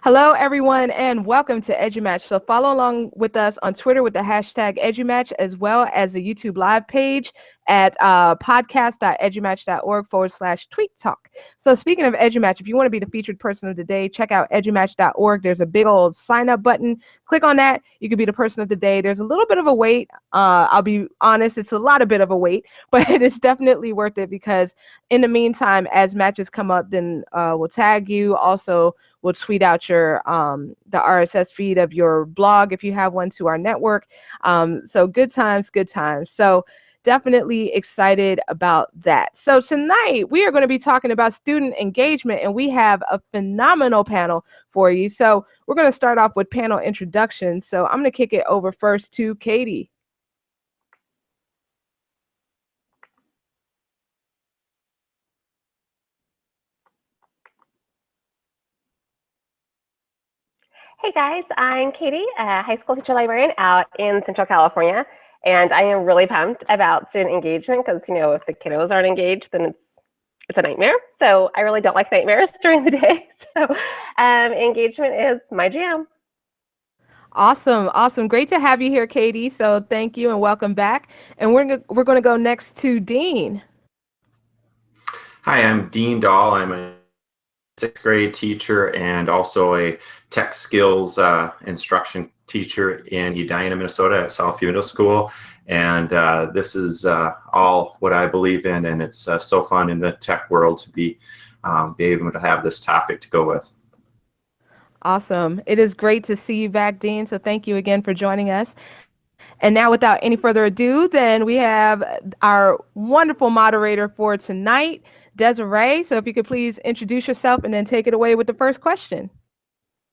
Hello, everyone, and welcome to EduMatch. So follow along with us on Twitter with the hashtag EduMatch, as well as the YouTube live page at podcast.edumatch.org/tweet talk. So speaking of EduMatch, if you want to be the featured person of the day, check out edumatch.org. There's a big old sign up button. Click on that. You can be the person of the day. There's a little bit of a wait. I'll be honest, it's a lot of bit of a wait, but it is definitely worth it because in the meantime, as matches come up, then we'll tag you. Also, we'll tweet out your the RSS feed of your blog if you have one to our network. So good times, good times. So definitely excited about that. So tonight we are going to be talking about student engagement, and we have a phenomenal panel for you. So we're going to start off with panel introductions. So I'm going to kick it over first to Katie. Hey guys, I'm Katie, a high school teacher librarian out in Central California, and I am really pumped about student engagement because if the kiddos aren't engaged, then it's a nightmare. So I really don't like nightmares during the day. So engagement is my jam. Awesome, awesome. Great to have you here, Katie. So thank you and welcome back. And we're going to go next to Dean. Hi, I'm Dean Dahl. I'm a sixth grade teacher and also a tech skills instruction teacher in Edina, Minnesota at Southview Middle School. And this is all what I believe in, and it's so fun in the tech world to be able to have this topic to go with. Awesome. It is great to see you back, Dean. So thank you again for joining us. And now, without any further ado, then we have our wonderful moderator for tonight, Desiree. So if you could please introduce yourself and then take it away with the first question.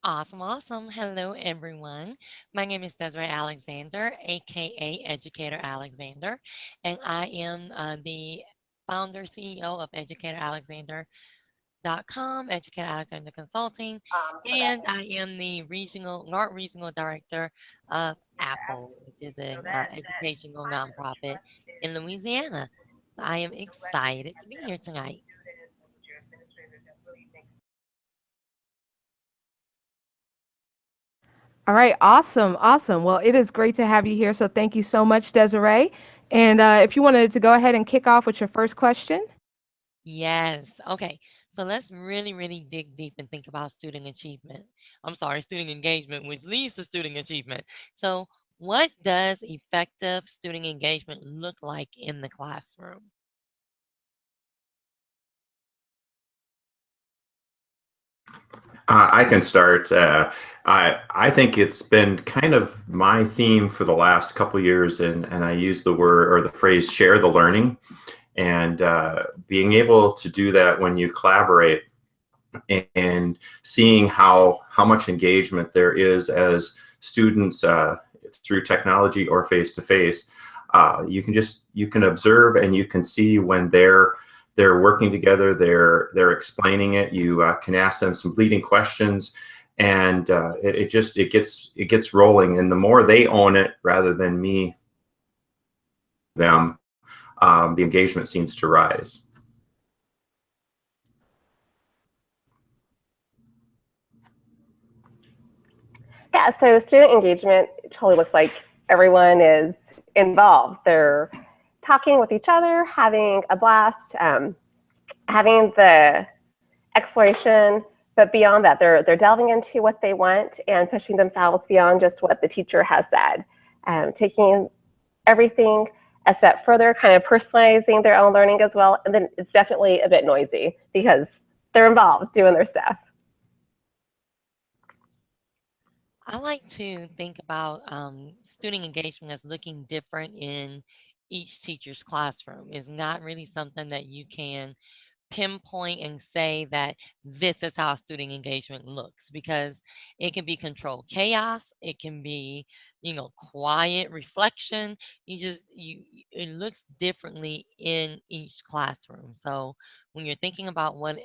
Awesome, awesome. Hello, everyone. My name is Desiree Alexander, aka Educator Alexander, and I am the founder CEO of EducatorAlexander.com, Educator Alexander Consulting, and I am the North Regional Director of Apple, which is an educational nonprofit in Louisiana. So I am excited to be here tonight. All right, awesome, awesome. Well, it is great to have you here. So thank you so much, Desiree. And if you wanted to go ahead and kick off with your first question. Yes. Okay. So let's really, really dig deep and think about student achievement. I'm sorry, student engagement, which leads to student achievement. So, what does effective student engagement look like in the classroom? I can start. I think it's been kind of my theme for the last couple of years, and I use the word or the phrase "share the learning," and being able to do that when you collaborate and seeing how much engagement there is as students through technology or face to face. You can observe and you can see when they're working together, they're explaining it. You can ask them some leading questions, and it gets rolling. And the more they own it rather than me them, the engagement seems to rise. Yeah, so student engagement totally looks like everyone is involved. They're talking with each other, having a blast, having the exploration, but beyond that, they're delving into what they want and pushing themselves beyond just what the teacher has said, taking everything a step further, kind of personalizing their own learning as well. And then it's definitely a bit noisy because they're involved doing their stuff. I like to think about student engagement as looking different in each teacher's classroom. It's not really something that you can pinpoint and say that this is how student engagement looks because it can be controlled chaos, it can be quiet reflection. You it looks differently in each classroom. So when you're thinking about what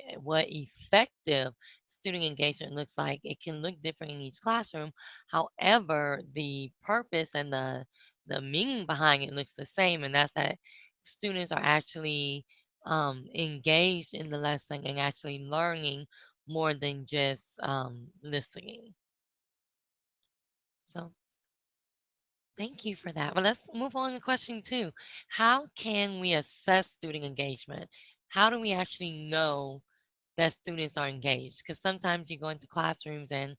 effective student engagement looks like, it can look different in each classroom. However, the purpose and the meaning behind it looks the same, and that's that students are actually engaged in the lesson and actually learning more than just listening. So thank you for that. Well, let's move on to question 2. How can we assess student engagement? How do we actually know that students are engaged? Because sometimes you go into classrooms and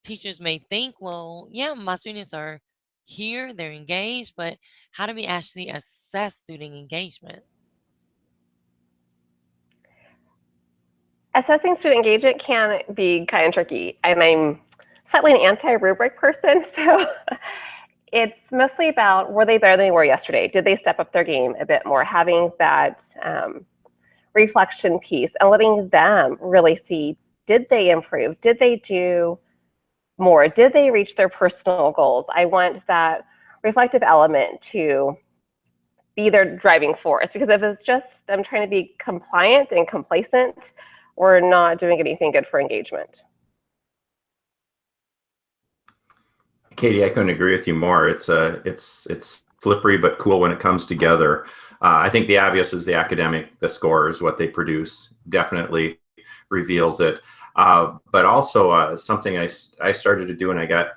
teachers may think, well, yeah, my students are here, they're engaged, but how do we actually assess student engagement? Assessing student engagement can be kind of tricky, and I'm slightly an anti-rubric person, so it's mostly about, were they better than they were yesterday? Did they step up their game a bit more? Having that reflection piece and letting them really see, did they improve? Did they do more? Did they reach their personal goals? I want that reflective element to be their driving force, because if it's just them trying to be compliant and complacent, we're not doing anything good for engagement. Katie, I couldn't agree with you more. It's slippery but cool when it comes together. I think the obvious is the academic, the scores, what they produce, definitely reveals it. But also something I started to do, and I got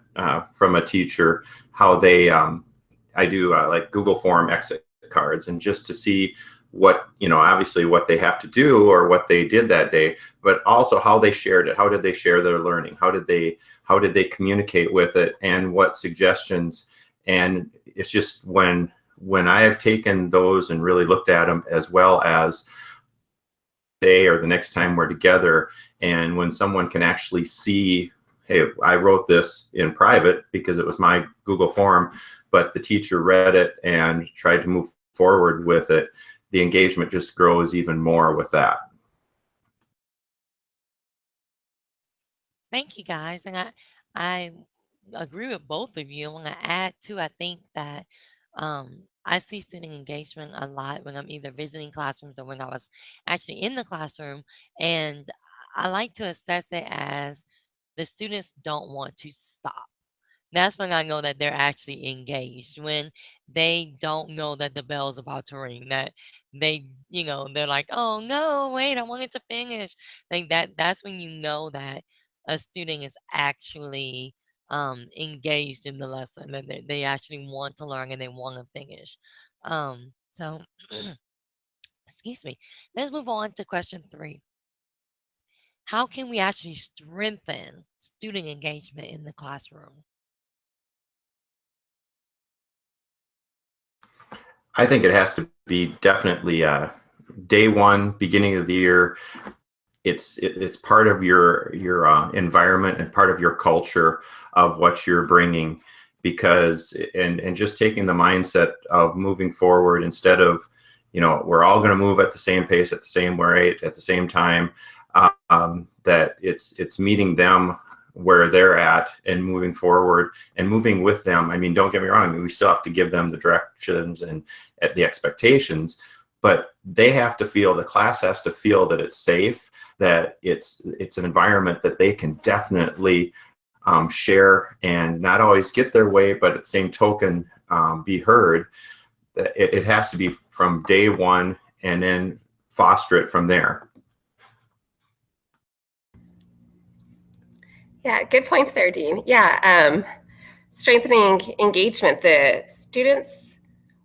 from a teacher, how they I do like Google Form exit cards, and just to see what, obviously what they have to do or what they did that day, but also how they shared it. How did they share their learning? How did they communicate with it, and what suggestions? And it's just when I have taken those and really looked at them, as well as day or the next time we're together, and when someone can actually see, hey, I wrote this in private because it was my Google form, but the teacher read it and tried to move forward with it, the engagement just grows even more with that. Thank you, guys. And I agree with both of you. I want to add too, I think that I see student engagement a lot when I'm either visiting classrooms or when I was actually in the classroom. And I like to assess it as the students don't want to stop. That's when I know that they're actually engaged. When they don't know that the bell's about to ring, that they're like, "Oh no, wait, I wanted to finish." Like that's when you know that a student is actually engaged in the lesson, that they actually want to learn and they want to finish. So excuse me. Let's move on to question 3. How can we actually strengthen student engagement in the classroom? I think it has to be definitely day one, beginning of the year. It's part of your environment and part of your culture of what you're bringing, because and just taking the mindset of moving forward, instead of, we're all going to move at the same pace, at the same rate, at the same time, that it's meeting them where they're at and moving forward and moving with them. I mean, don't get me wrong, I mean, we still have to give them the directions and the expectations, but they have to feel, the class has to feel that it's safe, that it's an environment that they can definitely share and not always get their way, but at the same token be heard. It has to be from day one, and then foster it from there. Yeah, good points there, Dean. Yeah, strengthening engagement. The students,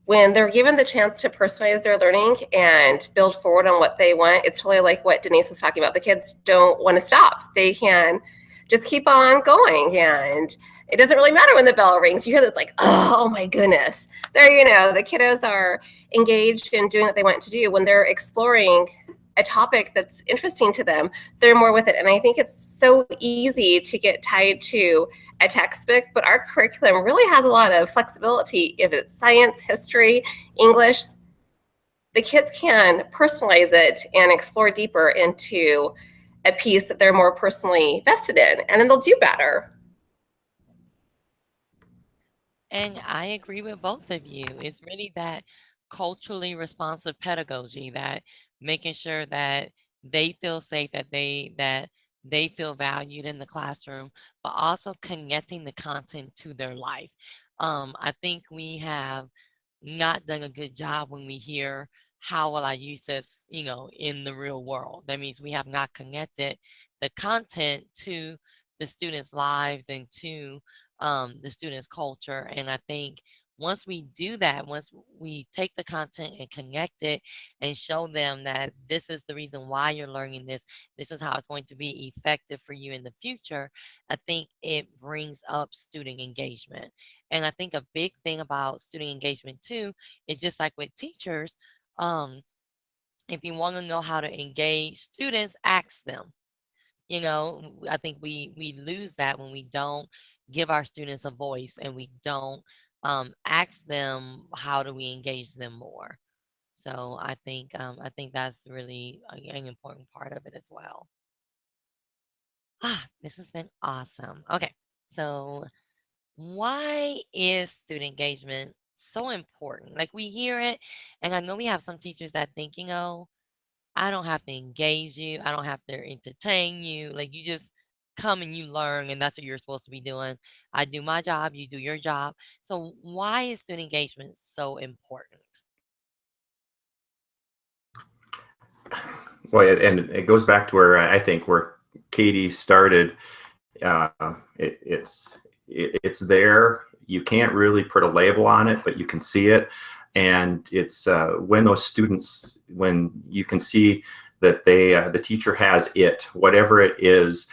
when they're given the chance to personalize their learning and build forward on what they want, it's totally like what Denise was talking about. The kids don't want to stop. They can just keep on going, and it doesn't really matter when the bell rings. You hear this like, oh my goodness. There, the kiddos are engaged in doing what they want to do. When they're exploring a topic that's interesting to them, they're more with it. And I think it's so easy to get tied to a textbook, but our curriculum really has a lot of flexibility. If it's science, history, English, the kids can personalize it and explore deeper into a piece that they're more personally vested in, and then they'll do better. And I agree with both of you. It's really that culturally responsive pedagogy, that making sure that they feel safe, that they feel valued in the classroom, but also connecting the content to their life. I think we have not done a good job when we hear how will I use this, in the real world? That means we have not connected the content to the students' lives and to the students' culture. And I think once we do that, once we take the content and connect it and show them that this is the reason why you're learning this is how it's going to be effective for you in the future, I think it brings up student engagement. And I think a big thing about student engagement too is just like with teachers, um, if you want to know how to engage students, ask them. I think we lose that when we don't give our students a voice and we don't ask them how do we engage them more. So I think that's really an important part of it as well. This has been awesome. Okay, so why is student engagement so important? Like we hear it, and I know we have some teachers that think, I don't have to engage you. I don't have to entertain you. Like you just come and you learn, and that's what you're supposed to be doing. I do my job, you do your job. So why is student engagement so important? Well, and it goes back to where I think where Katie started. Uh, it's there. You can't really put a label on it, but you can see it. And it's when those students, when you can see that the teacher has it, whatever it is,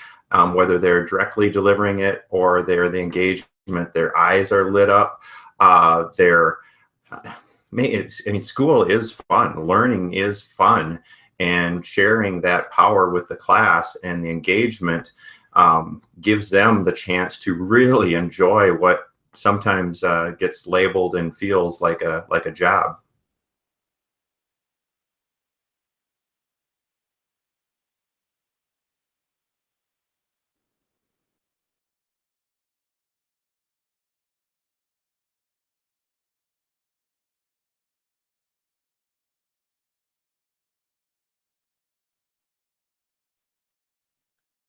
whether they're directly delivering it or they're the engagement, their eyes are lit up. School is fun. Learning is fun. And sharing that power with the class and the engagement gives them the chance to really enjoy what sometimes gets labeled and feels like a job.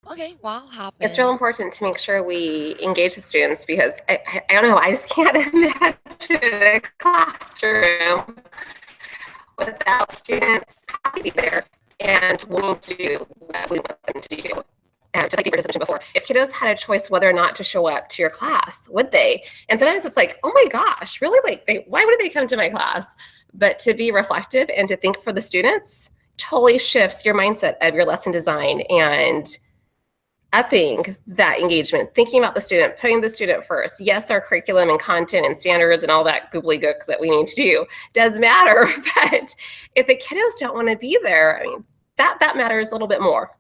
Okay, well, I'll hop It's real in. important to make sure we engage the students because I don't know, I just can't imagine a classroom without students happy to be there and wanting to do what we want them to do. Just like Deeper mentioned before, if kiddos had a choice whether or not to show up to your class, would they? And sometimes it's like, oh my gosh, really? Like, why would they come to my class? But to be reflective and to think for the students totally shifts your mindset of your lesson design and upping that engagement, thinking about the student, putting the student first. Yes, our curriculum and content and standards and all that gobbledygook that we need to do does matter, but if the kiddos don't want to be there, I mean, that matters a little bit more.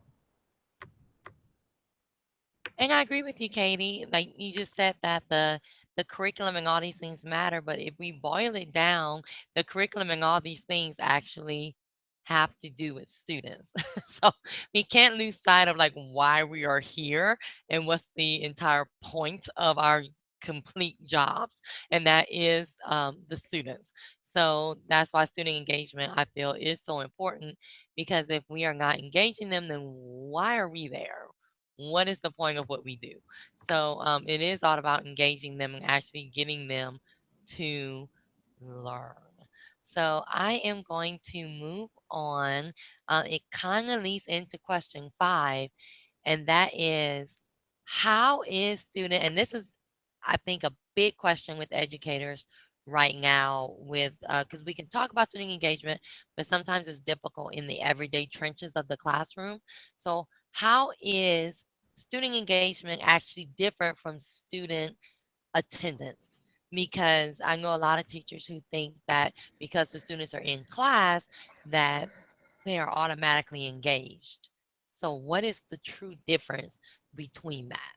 And I agree with you, Katie. Like you just said that the curriculum and all these things matter, but if we boil it down, the curriculum and all these things actually have to do with students. So we can't lose sight of like why we are here and what's the entire point of our complete jobs, and that is the students. So that's why student engagement, I feel, is so important, because if we are not engaging them, then why are we there? What is the point of what we do? So it is all about engaging them and actually getting them to learn. So I am going to move on. It kind of leads into question 5, and that is, how is student, and this is, I think, a big question with educators right now, with because we can talk about student engagement, but sometimes it's difficult in the everyday trenches of the classroom. So how is student engagement actually different from student attendance? Because I know a lot of teachers who think that because the students are in class, that they are automatically engaged. So what is the true difference between that?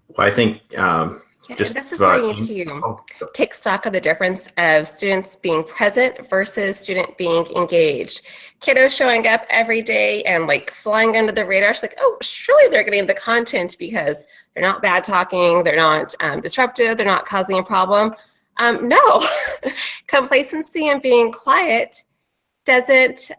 Well, I think just this is where you need to oh, take stock of the difference of students being present versus student being engaged. Kiddos showing up every day and like flying under the radar. It's like, oh, surely they're getting the content because they're not bad talking, they're not disruptive, they're not causing a problem. No, complacency and being quiet doesn't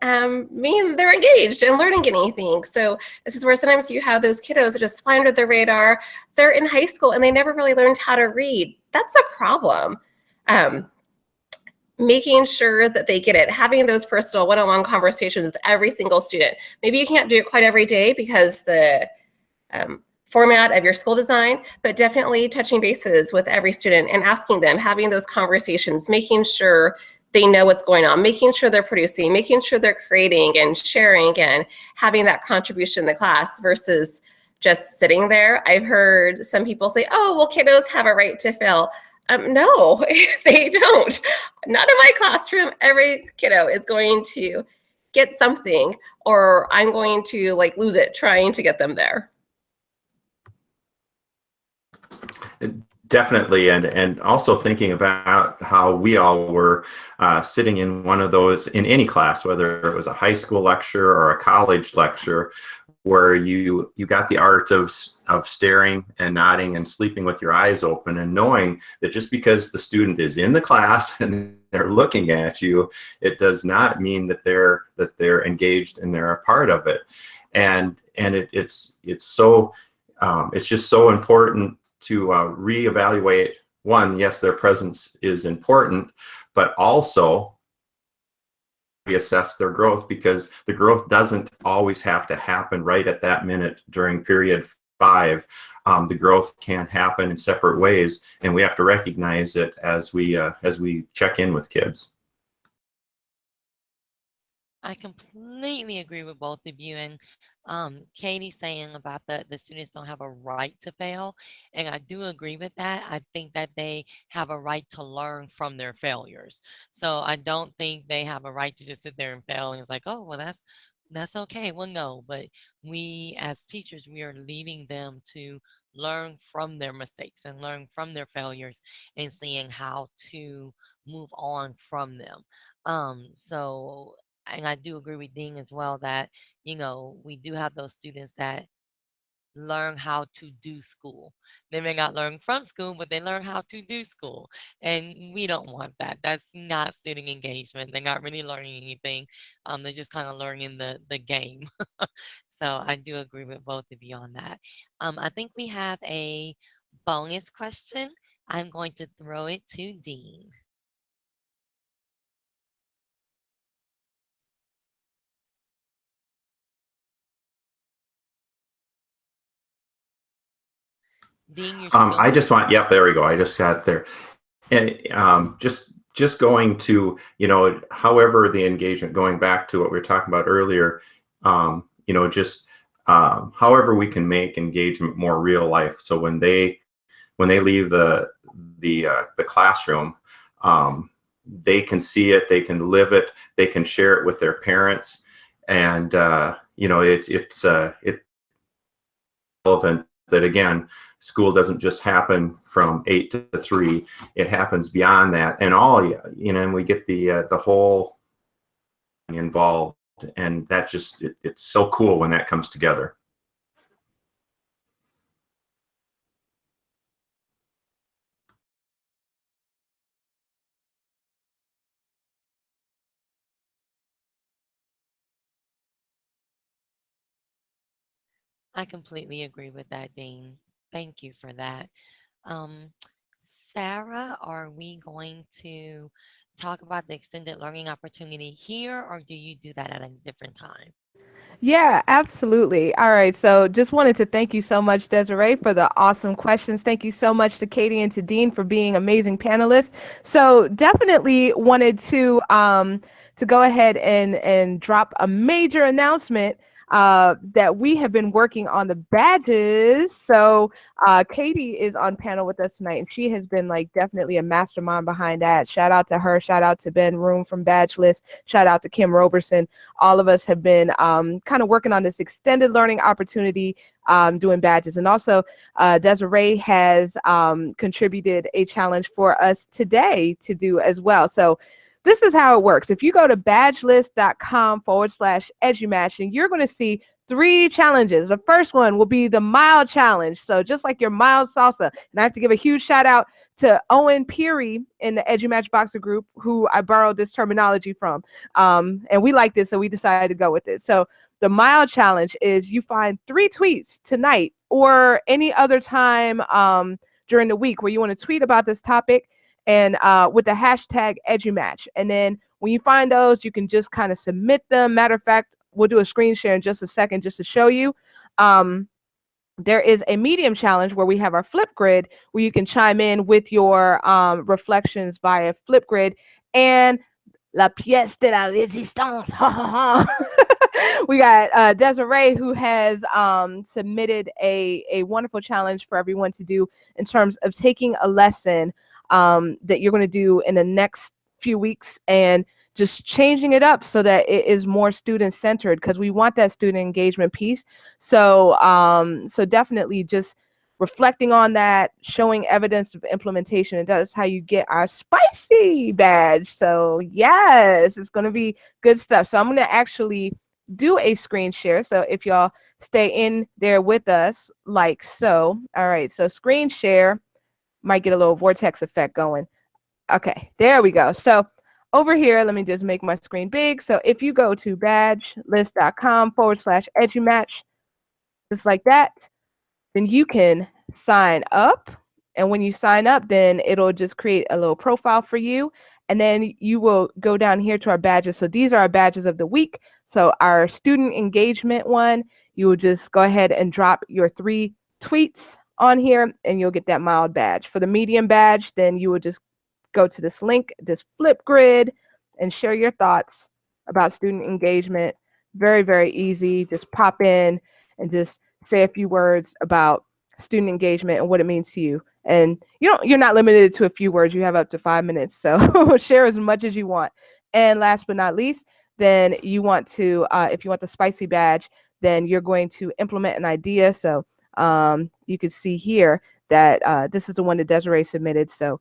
mean they're engaged and learning anything. So this is where sometimes you have those kiddos that just fly under the radar. They're in high school and they never really learned how to read. That's a problem. making sure that they get it, having those personal one-on-one conversations with every single student. Maybe you can't do it quite every day because the format of your school design, but definitely touching bases with every student and asking them, having those conversations, making sure they know what's going on, making sure they're producing, making sure they're creating and sharing and having that contribution in the class versus just sitting there. I've heard some people say, oh, well, kiddos have a right to fail. No, they don't. Not in my classroom. Every kiddo is going to get something, or I'm going to like lose it trying to get them there. Definitely, and also thinking about how we all were sitting in one of those, in any class, whether it was a high school lecture or a college lecture, where you got the art of staring and nodding and sleeping with your eyes open, and knowing that just because the student is in the class and they're looking at you, it does not mean that they're engaged and they're a part of it. And it's so it's just so important to reevaluate. One, yes, their presence is important, but also reassess their growth, because the growth doesn't always have to happen right at that minute during period 5. The growth can happen in separate ways, and we have to recognize it as we check in with kids. I completely agree with both of you. And Katie saying about the students don't have a right to fail. And I do agree with that. I think that they have a right to learn from their failures. So I don't think they have a right to just sit there and fail and it's like, oh, well, that's okay. Well, no, but we as teachers, we are leading them to learn from their mistakes and learn from their failures and seeing how to move on from them. So and I do agree with Dean as well that, we do have those students that learn how to do school. They may not learn from school, but they learn how to do school. And we don't want that. That's not student engagement. They're not really learning anything. They're just kind of learning the game. So I do agree with both of you on that. I think we have a bonus question. I'm going to throw it to Dean. Dean, you're still I just want, yep, there we go. I just got there. And just going to, however the engagement, going back to what we were talking about earlier, just however we can make engagement more real life. So when they leave the classroom, they can see it, they can live it, they can share it with their parents, and it's relevant that, again, school doesn't just happen from 8 to 3. It happens beyond that, and and we get the whole involved, and that just it's so cool when that comes together. I completely agree with that, Dean. Thank you for that. Um, Sarah, are we going to talk about the extended learning opportunity here, or do you do that at a different time? Yeah, absolutely. All right. So just wanted to thank you so much, Desiree, for the awesome questions. Thank you so much to Katie and to Dean for being amazing panelists. So definitely wanted to go ahead and drop a major announcement that we have been working on the badges. So Katie is on panel with us tonight, and she has been like definitely a mastermind behind that. Shout out to her. Shout out to Ben Room from Badge List. Shout out to Kim Roberson. All of us have been kind of working on this extended learning opportunity, doing badges. And also Desiree has contributed a challenge for us today to do as well. So this is how it works. If you go to badgelist.com/edumatch, and you're going to see 3 challenges. The first one will be the mild challenge. So just like your mild salsa. And I have to give a huge shout out to Owen Peary in the EduMatch Boxer group, who I borrowed this terminology from. And we liked it, so we decided to go with it. So the mild challenge is you find 3 tweets tonight or any other time during the week where you want to tweet about this topic, and with the hashtag EduMatch. And then when you find those, you can just kind of submit them. Matter of fact, we'll do a screen share in just a second just to show you. There is a medium challenge where we have our Flipgrid where you can chime in with your reflections via Flipgrid. And la pièce de la résistance. We got Desiree, who has submitted a wonderful challenge for everyone to do in terms of taking a lesson that you're going to do in the next few weeks and just changing it up so that it is more student centered, because we want that student engagement piece. So so definitely just reflecting on that, showing evidence of implementation, and that's how you get our spicy badge. So yes, it's going to be good stuff. So I'm going to actually do a screen share. So if y'all stay in there with us like so. All right, so screen share, might get a little vortex effect going. Okay, there we go. So over here, let me just make my screen big. So if you go to badgelist.com/edumatch, just like that, then you can sign up. And when you sign up, then it'll just create a little profile for you. And then you will go down here to our badges. So these are our badges of the week. So our student engagement one, you will just go ahead and drop your 3 tweets on here and you'll get that mild badge. For the medium badge, then you will just go to this link, this Flipgrid, and share your thoughts about student engagement. Very, very easy. Just pop in and just say a few words about student engagement and what it means to you. And you're not limited to a few words. You have up to 5 minutes. So share as much as you want. And last but not least, then you want to, if you want the spicy badge, then you're going to implement an idea. So you can see here that this is the one that Desiree submitted. So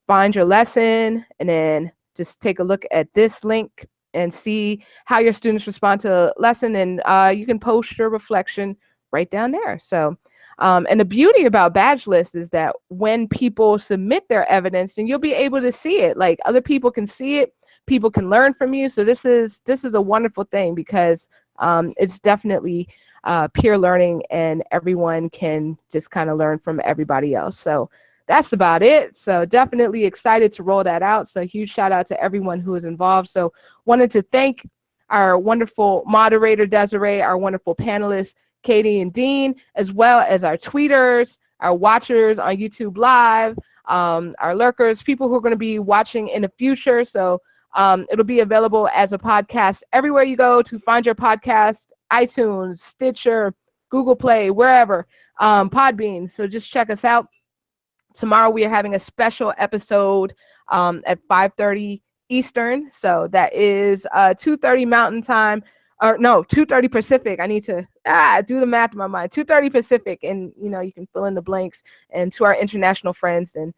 find your lesson and then just take a look at this link and see how your students respond to a lesson, and you can post your reflection right down there. So and the beauty about badge lists is that when people submit their evidence, then you'll be able to see it. Like other people can see it, people can learn from you. So this is a wonderful thing because it's definitely peer learning and everyone can just kind of learn from everybody else. So that's about it. So definitely excited to roll that out. So huge shout out to everyone who is involved. So wanted to thank our wonderful moderator, Desiree, our wonderful panelists, Katie and Dean, as well as our tweeters, our watchers on YouTube Live, our lurkers, people who are going to be watching in the future. So it'll be available as a podcast everywhere you go to find your podcast, iTunes, Stitcher, Google Play, wherever, Podbean. So just check us out. Tomorrow we are having a special episode at 5:30 Eastern. So that is 2:30 Mountain Time. Or no, 2:30 Pacific. I need to do the math in my mind. 2:30 Pacific, and you can fill in the blanks. And to our international friends, and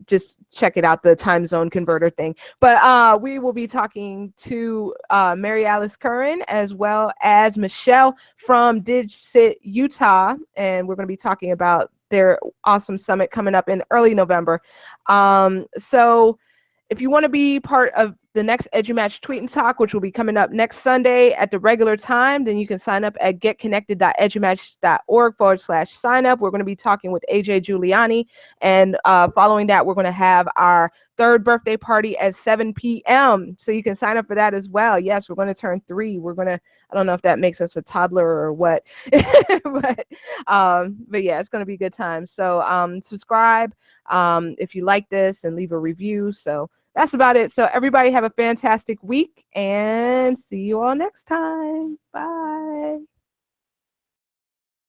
just check it out, the time zone converter thing. But we will be talking to Mary Alice Curran as well as Michelle from DigSit Utah, and we're going to be talking about their awesome summit coming up in early November. So if you want to be part of the next EduMatch Tweet and Talk, which will be coming up next Sunday at the regular time, then you can sign up at getconnected.edumatch.org/sign up. We're going to be talking with AJ Giuliani. And following that, we're going to have our 3rd birthday party at 7 p.m. So you can sign up for that as well. Yes, we're going to turn 3. I don't know if that makes us a toddler or what, but yeah, it's going to be a good time. So subscribe if you like this and leave a review. So that's about it. So everybody have a fantastic week and see you all next time. Bye.